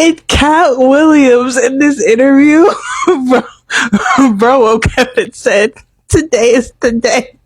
And KATT Williams in this interview, bro woke up and said, "Today is the day."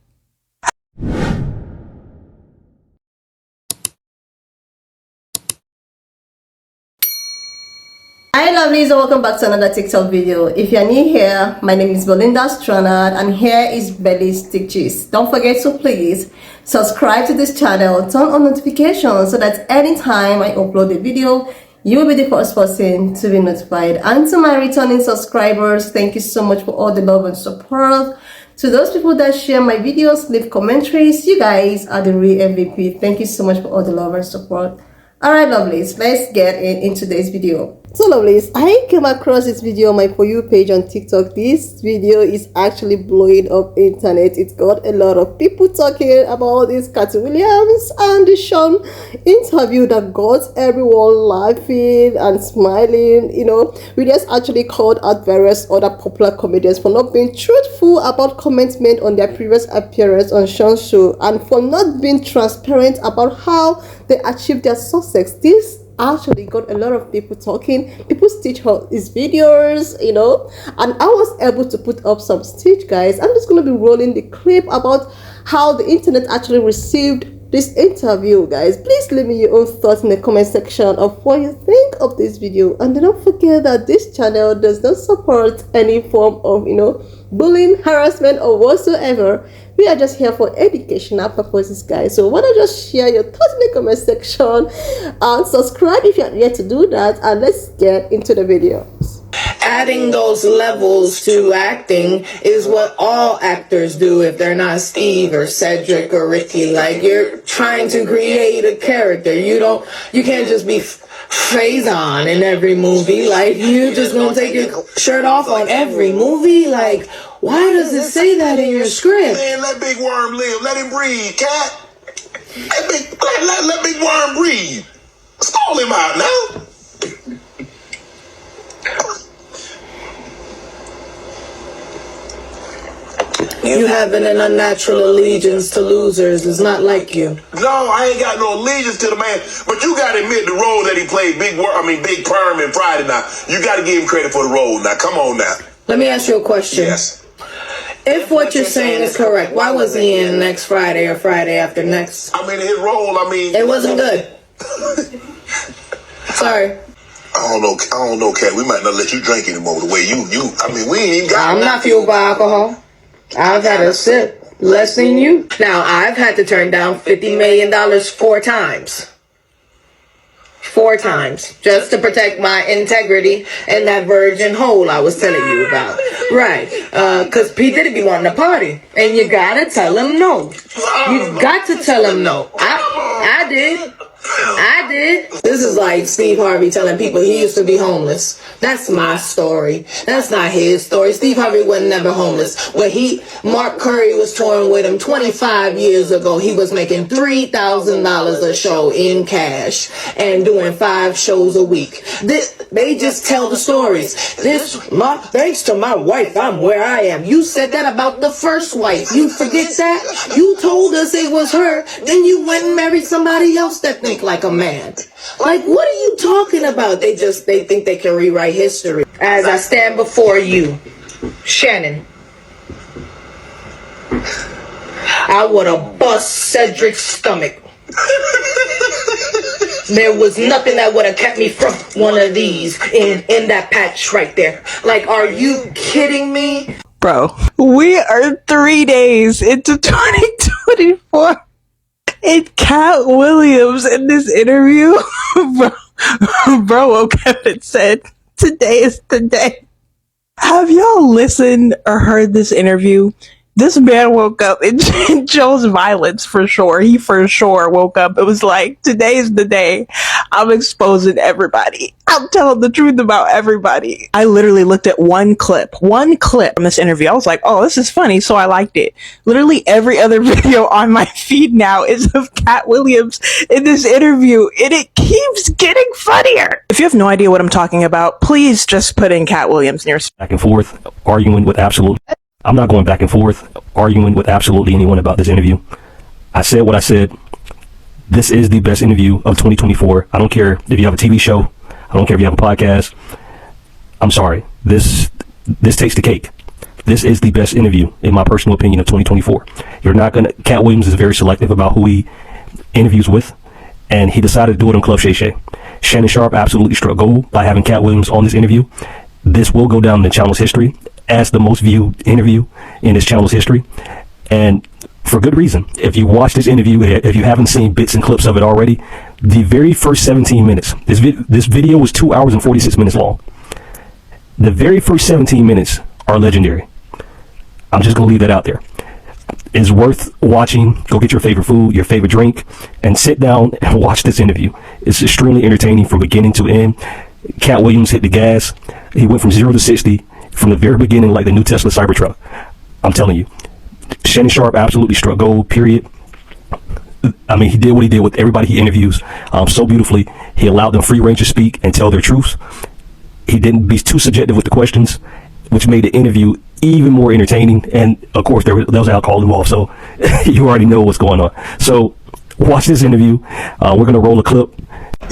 Hi lovelies, and welcome back to another TikTok video. If you're new here, my name is Williams and Shanon, and here is Belly's TikTok. Don't forget to please subscribe to this channel, turn on notifications so that anytime I upload a video, you will be the first person to be notified. And to my returning subscribers, thank you so much for all the love and support. To those people that share my videos, leave commentaries, you guys are the real MVP. Thank you so much for all the love and support. Alright lovelies, let's get into today's video. So lovelies, I came across this video on my For You page on TikTok. This video is actually blowing up internet. It got a lot of people talking about this KATT Williams and Shanon interview that got everyone laughing and smiling. You know, videos actually called out various other popular comedians for not being truthful about comments made on their previous appearance on Shon's show and for not being transparent about how they achieved their success. This actually got a lot of people talking. People stitch his videos, you know, and I was able to put up some stitch, guys. I'm just going to be rolling the clip about how the internet actually received this interview, guys. Please leave me your own thoughts in the comment section of what you think of this video, and don't forget that this channel does not support any form of, you know, bullying, harassment, or whatsoever. We are just here for educational purposes, guys. So why don't just share your thoughts in the comment section and subscribe if you're yet to do that, and let's get into the video. Adding those levels to acting is what all actors do if they're not Steve or Cedric or Ricky. Like, you're trying to create a character. You can't just be Faison in every movie. Like, you just gonna take your shirt off on every movie? Like, why does it say that in your script? Man, let Big Worm live. Let him breathe, Cat. Let Big Worm breathe. Stall him out now. You having an unnatural allegiance to losers is not like you. No, I ain't got no allegiance to the man. But you gotta admit the role that he played, Big Perm in Friday now. You gotta give him credit for the role now. Come on now. Let me ask you a question. Yes. If what you're saying is correct, why wasn't he in next Friday or Friday after next? I mean, his role, it wasn't good. Sorry. I don't know, Cat. We might not let you drink anymore the way we ain't even got. I'm not fueled by alcohol. I've had a sip less than you. Now, I've had to turn down $50 million 4 times. 4 times. Just to protect my integrity and that virgin hole I was telling you about. Right. Because P. Diddy be wanting to party. And you gotta tell him no. You got to tell him no. I did. This is like Steve Harvey telling people he used to be homeless. That's my story. That's not his story. Steve Harvey was never homeless. When Mark Curry was touring with him 25 years ago, he was making $3,000 a show in cash and doing 5 shows a week. They just tell the stories. Thanks to my wife, I'm where I am. You said that about the first wife. You forget that? You told us it was her. Then you went and married somebody else that think like a man. Like, what are you talking about? They think they can rewrite history. As I stand before you, Shannon, I would have bust Cedric's stomach. There was nothing that would have kept me from one of these in that patch right there. Like, are you kidding me? Bro, we are 3 days into 2024. And KATT Williams in this interview, bro woke up and said, "Today is the day." Have y'all listened or heard this interview? This man woke up and chose violence for sure. He for sure woke up. It was like, today is the day. I'm exposing everybody. I'm telling the truth about everybody. I literally looked at one clip from this interview. I was like, oh, this is funny. So I liked it. Literally every other video on my feed now is of KATT Williams in this interview. And it keeps getting funnier. If you have no idea what I'm talking about, please just put in KATT Williams near. Back and forth, arguing with absolute. I'm not going back and forth, arguing with absolutely anyone about this interview. I said what I said. This is the best interview of 2024. I don't care if you have a TV show. I don't care if you have a podcast. I'm sorry. This takes the cake. This is the best interview, in my personal opinion, of 2024. You're not gonna. Katt Williams is very selective about who he interviews with, and he decided to do it on Club Shay Shay. Shanon Sharpe absolutely struck gold by having Katt Williams on this interview. This will go down in the channel's history as the most viewed interview in this channel's history, and for good reason. If you watch this interview, if you haven't seen bits and clips of it already, the very first 17 minutes. This video was 2 hours and 46 minutes long. The very first 17 minutes are legendary. I'm just gonna leave that out there. It's worth watching. Go get your favorite food, your favorite drink, and sit down and watch this interview. It's extremely entertaining from beginning to end. Katt Williams hit the gas. He went from 0 to 60 from the very beginning, like the new Tesla Cybertruck. I'm telling you, Shanon Sharpe absolutely struck gold, period. I mean, he did what he did with everybody he interviews so beautifully. He allowed them free range to speak and tell their truths. He didn't be too subjective with the questions, which made the interview even more entertaining. And of course, there was alcohol involved, so you already know what's going on. So watch this interview. We're gonna roll a clip.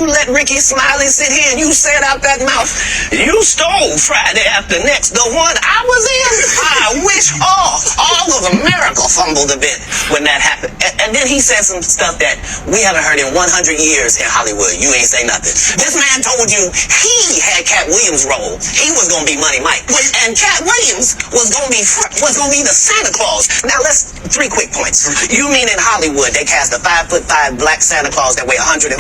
You let Ricky Smiley sit here and you said out that mouth, you stole Friday After Next, the one I was in. I wish all of America fumbled a bit when that happened. And then he said some stuff that we haven't heard in 100 years in Hollywood. You ain't say nothing. This man told you he had Katt Williams' role. He was gonna be Money Mike, and Katt Williams was gonna be the Santa Claus. Now let's 3 quick points. You mean in Hollywood they cast a 5'5" black Santa Claus that weigh 145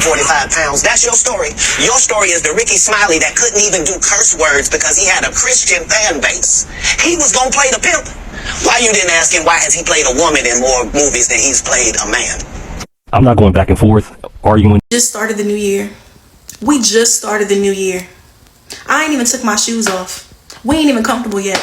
pounds? That's your story. Your story is the Ricky Smiley that couldn't even do curse words because he had a Christian fan base. He was gonna play the pimp. Why you didn't ask him why has he played a woman in more movies than he's played a man? I'm not going back and forth arguing. Just started the new year. We just started the new year. I ain't even took my shoes off. We ain't even comfortable yet.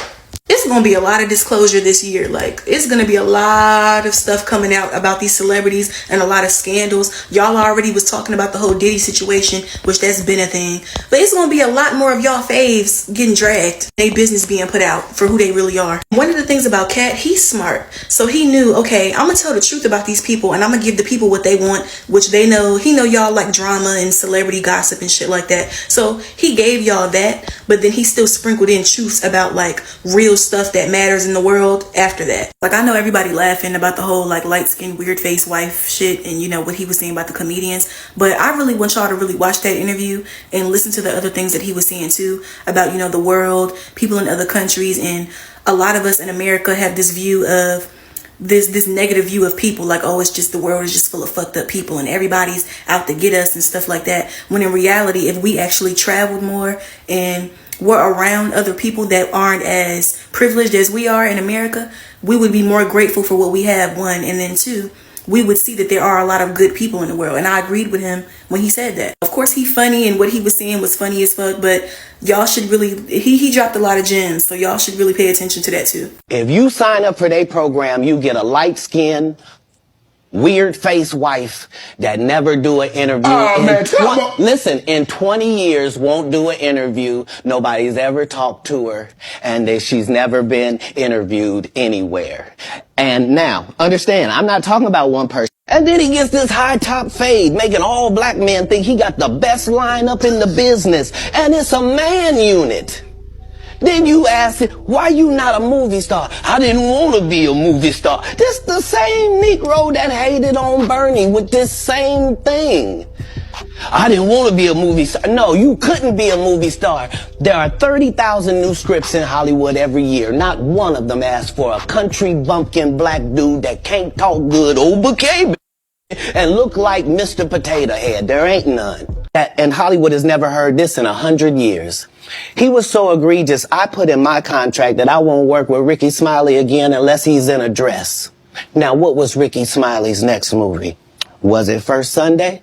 It's gonna be a lot of disclosure this year. Like, it's gonna be a lot of stuff coming out about these celebrities and a lot of scandals. Y'all already was talking about the whole Diddy situation, which that's been a thing. But it's gonna be a lot more of y'all faves getting dragged. They business being put out for who they really are. One of the things about Katt, he's smart. So he knew, okay, I'm gonna tell the truth about these people and I'm gonna give the people what they want, which they know. He know y'all like drama and celebrity gossip and shit like that. So he gave y'all that, but then he still sprinkled in truths about like real stuff that matters in the world after that. Like, I know everybody laughing about the whole like light-skinned weird face wife shit and you know what he was saying about the comedians, but I really want y'all to really watch that interview and listen to the other things that he was saying too about, you know, the world, people in other countries, and a lot of us in America have this view of this negative view of people, like, oh, it's just the world is just full of fucked up people and everybody's out to get us and stuff like that, when in reality, if we actually traveled more and we're around other people that aren't as privileged as we are in America, we would be more grateful for what we have, one, and then two, we would see that there are a lot of good people in the world. And I agreed with him when he said that. Of course, he's funny and what he was saying was funny as fuck, but y'all should really, he dropped a lot of gems, so y'all should really pay attention to that too. If you sign up for their program, you get a light-skinned, weird face wife that never do an interview. Oh, man, listen, in 20 years won't do an interview. Nobody's ever talked to her, and that she's never been interviewed anywhere. And now, understand, I'm not talking about one person. And then he gets this high top fade, making all black men think he got the best lineup in the business, and it's a man unit. Then you ask him, why you not a movie star? I didn't want to be a movie star. This the same Negro that hated on Bernie with this same thing. I didn't want to be a movie star. No, you couldn't be a movie star. There are 30,000 new scripts in Hollywood every year. Not one of them asks for a country bumpkin black dude that can't talk good over cable and look like Mr. Potato Head. There ain't none. And Hollywood has never heard this in 100 years. He was so egregious, I put in my contract that I won't work with Ricky Smiley again unless he's in a dress. Now, what was Ricky Smiley's next movie? Was it First Sunday?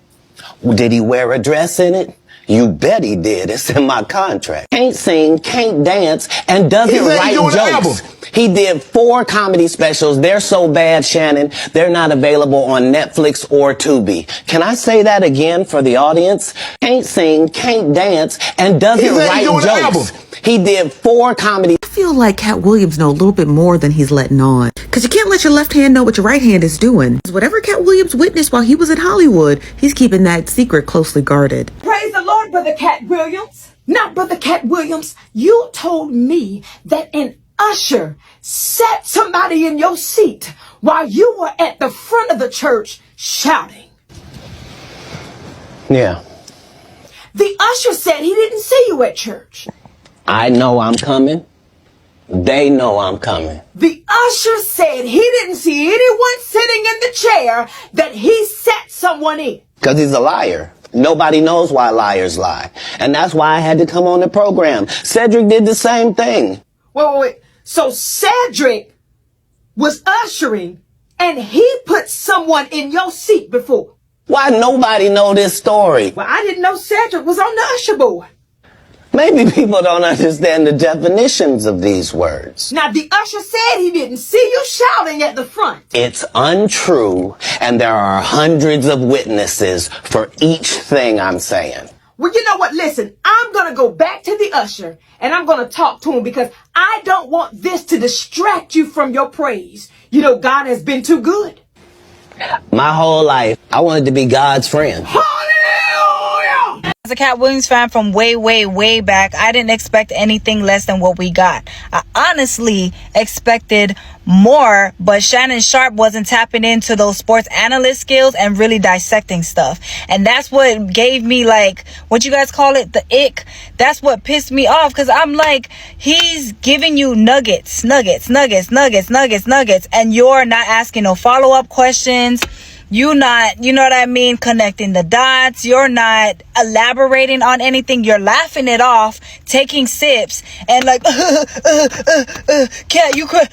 Did he wear a dress in it? You bet he did. It's in my contract. Can't sing, can't dance, and doesn't write jokes. He did 4 comedy specials. They're so bad, Shannon, they're not available on Netflix or Tubi. Can I say that again for the audience? Can't sing, can't dance, and doesn't write jokes. He did 4 comedy feel like Katt Williams know a little bit more than he's letting on. Because you can't let your left hand know what your right hand is doing. Whatever Katt Williams witnessed while he was in Hollywood, he's keeping that secret closely guarded. Praise the Lord, Brother Katt Williams. Now, Brother Katt Williams, you told me that an usher sat somebody in your seat while you were at the front of the church shouting. Yeah. The usher said he didn't see you at church. I know I'm coming. They know I'm coming. The usher said he didn't see anyone sitting in the chair that he sat someone in. Because he's a liar. Nobody knows why liars lie. And that's why I had to come on the program. Cedric did the same thing. Wait. So Cedric was ushering and he put someone in your seat before. Why nobody know this story? Well, I didn't know Cedric was on the usher board. Maybe people don't understand the definitions of these words. Now, the usher said he didn't see you shouting at the front. It's untrue, and there are hundreds of witnesses for each thing I'm saying. Well, you know what? Listen, I'm going to go back to the usher, and I'm going to talk to him because I don't want this to distract you from your praise. You know, God has been too good. My whole life, I wanted to be God's friend. Hallelujah! As a Katt Williams fan from way back, I didn't expect anything less than what we got. I honestly expected more, but Shanon Sharpe wasn't tapping into those sports analyst skills and really dissecting stuff. And that's what gave me, like, what you guys call it, the ick. That's what pissed me off, because I'm like, he's giving you nuggets, and you're not asking no follow-up questions. You not, you know what I mean, connecting the dots. You're not elaborating on anything. You're laughing it off, taking sips, and like, Katt, you cry,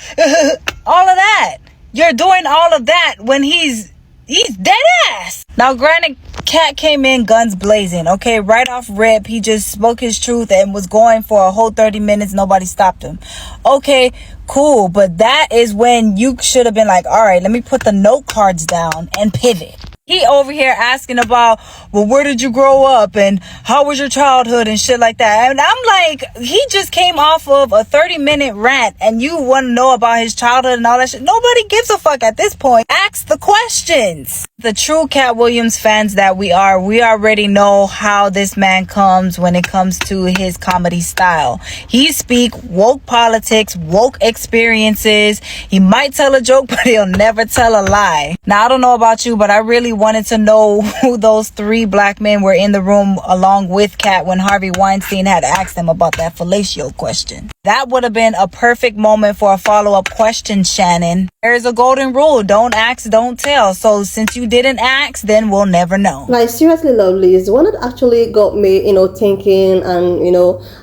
all of that. You're doing all of that when he's dead ass. Now, granted, Katt came in guns blazing, okay? Right off rip, he just spoke his truth and was going for a whole 30 minutes. Nobody stopped him. Okay, cool. But that is when you should have been like, all right, let me put the note cards down and pivot. He over here asking about, well, where did you grow up and how was your childhood and shit like that. And I'm like, he just came off of a 30-minute rant and you want to know about his childhood and all that shit. Nobody gives a fuck at this point. Ask the questions. The true Katt Williams fans that we already know how this man comes when it comes to his comedy style. He speak woke politics, woke experiences. He might tell a joke, but he'll never tell a lie. Now, I don't know about you, but I really wanted to know who those 3 black men were in the room along with Katt when Harvey Weinstein had asked them about that fellatio question. That would have been a perfect moment for a follow-up question, Shanon. There's a golden rule. Don't ask, don't tell. So since you didn't ask, then we'll never know. Like, seriously, lovely, is the one that actually got me, thinking, and,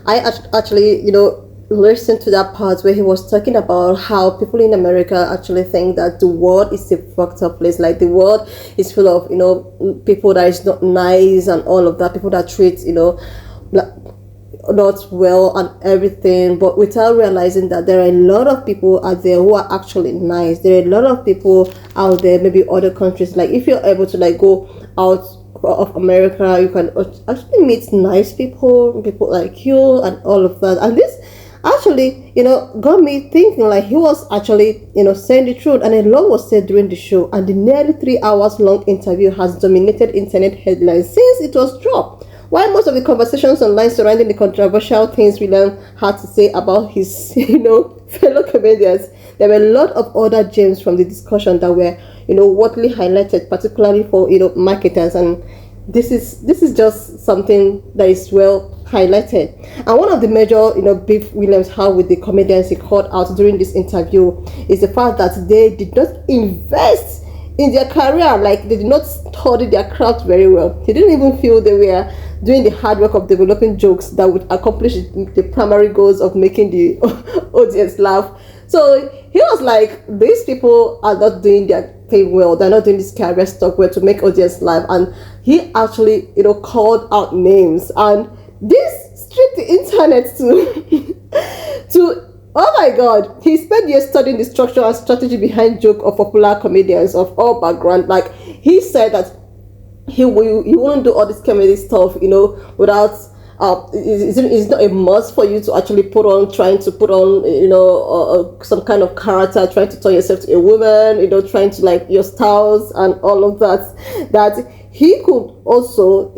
I actually, listened to that part where he was talking about how people in America actually think that the world is a fucked up place. Like, the world is full of, people that is not nice and all of that, people that treat, not well and everything, but without realizing that there are a lot of people out there who are actually nice. There are a lot of people out there, maybe other countries, like if you're able to go out of America, you can actually meet nice people like you and all of that. And this actually, got me thinking, like, he was actually, saying the truth, and a lot was said during the show, and the nearly 3 hours long interview has dominated internet headlines since it was dropped. While most of the conversations online surrounding the controversial things William had to say about his, fellow comedians, there were a lot of other gems from the discussion that were, widely highlighted, particularly for, marketers, and this is just something that is well highlighted. And one of the major, beef Williams had with the comedians he called out during this interview is the fact that they did not invest in their career. Like, they did not study their craft very well. He didn't even feel they were doing the hard work of developing jokes that would accomplish the primary goals of making the audience laugh. So he was like, these people are not doing their thing well. They're not doing this career stuff well to make audience laugh. And he actually, called out names, and this stripped the internet to oh my god, he spent years studying the structure and strategy behind joke of popular comedians of all background. Like, he said that he wouldn't do all this comedy stuff, without it's not a must for you to actually trying to put on, some kind of character, trying to turn yourself to a woman, trying to like your styles and all of that he could also,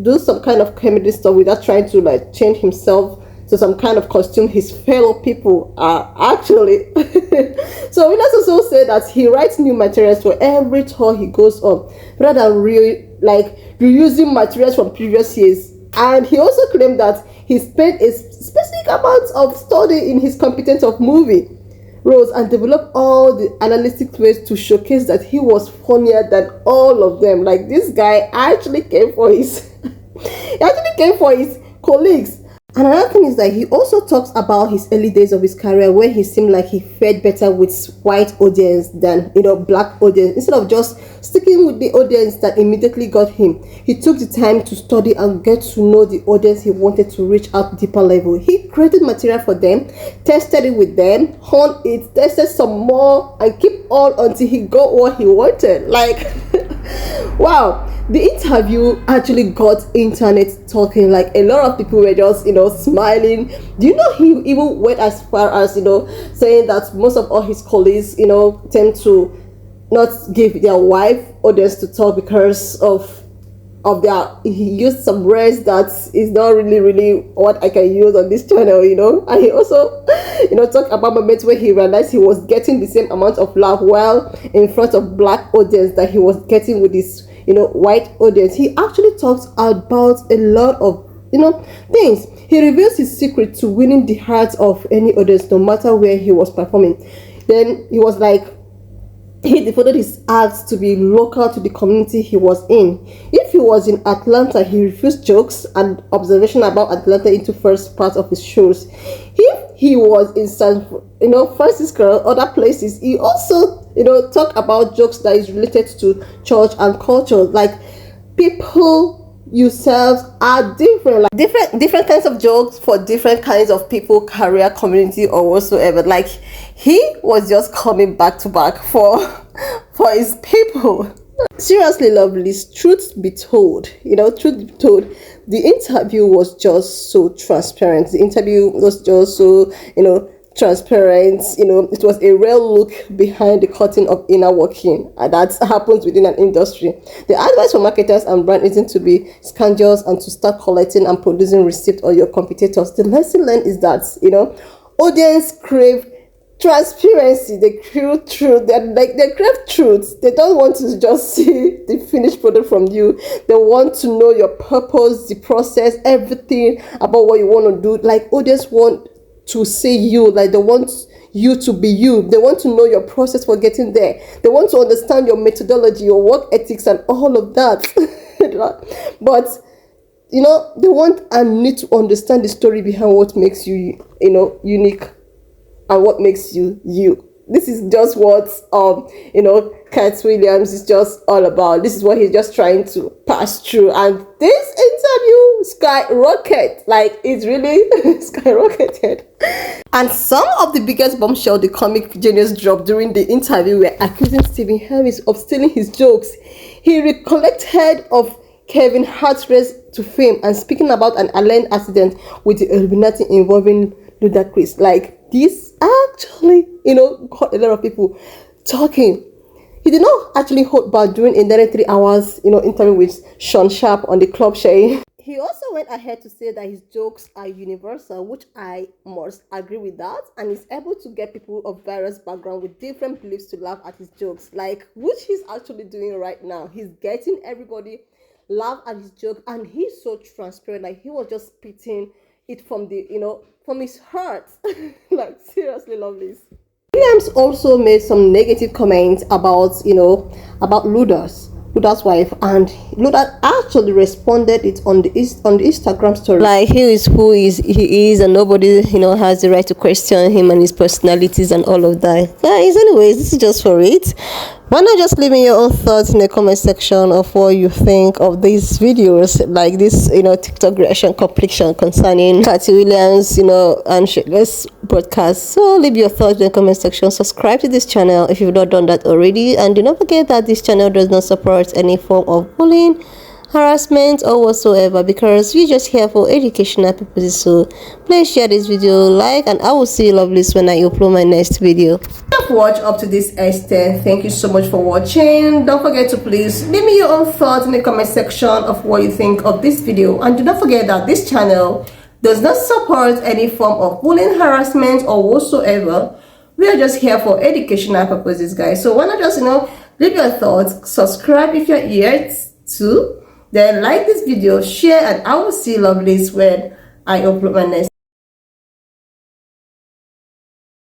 do some kind of comedy stuff without trying to like change himself to some kind of costume his fellow people are actually. So Williams also said that he writes new materials for every tour he goes on, rather than reusing materials from previous years. And he also claimed that he spent a specific amount of study in his competence of movie roles and developed all the analytic ways to showcase that he was funnier than all of them. Like, this guy actually came for his colleagues. And another thing is that he also talks about his early days of his career, where he seemed like he fared better with white audience than black audience. Instead of just sticking with the audience that immediately got him, he took the time to study and get to know the audience he wanted to reach out deeper level. He created material for them, tested it with them, honed it, tested some more, and keep all until he got what he wanted. Like, wow. The interview actually got internet talking. Like, a lot of people were just smiling. Do you know he even went as far as saying that most of all his colleagues tend to not give their wife audience to talk because of their, he used some words that is not really what I can use on this channel, and he also talked about moments where he realized he was getting the same amount of laugh while in front of black audience that he was getting with his white audience. He actually talks about a lot of things. He reveals his secret to winning the hearts of any audience, no matter where he was performing. Then he was like, he devoted his acts to be local to the community he was in. If he was in Atlanta, he refused jokes and observation about Atlanta into first part of his shows. If he was in San Francisco, other places, he also talk about jokes that is related to church and culture. Like, people yourselves are different, like different kinds of jokes for different kinds of people, career, community, or whatsoever. Like, he was just coming back to back for his people. Seriously, lovelies, truth be told, the interview was just so transparent. The interview was just so transparent. It was a real look behind the curtain of inner working that happens within an industry. The advice for marketers and brand isn't to be scandalous and to start collecting and producing receipts on your competitors. The lesson learned is that audience crave transparency. They crave truth. They crave truth. They don't want to just see the finished product from you. They want to know your purpose, the process, everything about what you want to do. Like, audience want to see you. Like, they want you to be you. They want to know your process for getting there. They want to understand your methodology, your work ethics, and all of that. But they want and need to understand the story behind what makes you unique and what makes you you. This is just what KATT Williams is just all about. This is what he's just trying to pass through, and this interview skyrocketed. Like, it's really skyrocketed. And some of the biggest bombshell the comic genius dropped during the interview were accusing Stephen Harris of stealing his jokes. He recollected of Kevin Hart's race to fame and speaking about an alleged accident with the Illuminati involving Ludacris. Like, this actually, got a lot of people talking. He did not actually hold back during a 93 hours, interview with Shanon Sharpe on the Club Shay. He also went ahead to say that his jokes are universal, which I must agree with that, and is able to get people of various backgrounds with different beliefs to laugh at his jokes, like, which he's actually doing right now. He's getting everybody laugh at his joke, and he's so transparent. Like, he was just spitting it from the from his heart. Like, seriously, lovelies. Williams also made some negative comments about Luda's wife, and Luda actually responded it on the Instagram story. Like, he is who he is, and nobody has the right to question him and his personalities and all of that. Guys, anyways, this is just for it. Why not just leave me your own thoughts in the comment section of what you think of these videos, like this TikTok reaction completion concerning KATT Williams and Shane's broadcast. So leave your thoughts in the comment section. Subscribe to this channel if you've not done that already, and do not forget that this channel does not support any form of bullying, harassment or whatsoever, because we're just here for educational purposes. So please share this video, like, and I will see you lovelies when I upload my next video. If you have watched up to this extent, thank you so much for watching. Don't forget to please leave me your own thoughts in the comment section of what you think of this video, and do not forget that this channel does not support any form of bullying, harassment, or whatsoever. We are just here for educational purposes, guys. So why not just, leave your thoughts, subscribe if you're here too, then like this video, share, and I will see you lovelies when I upload my next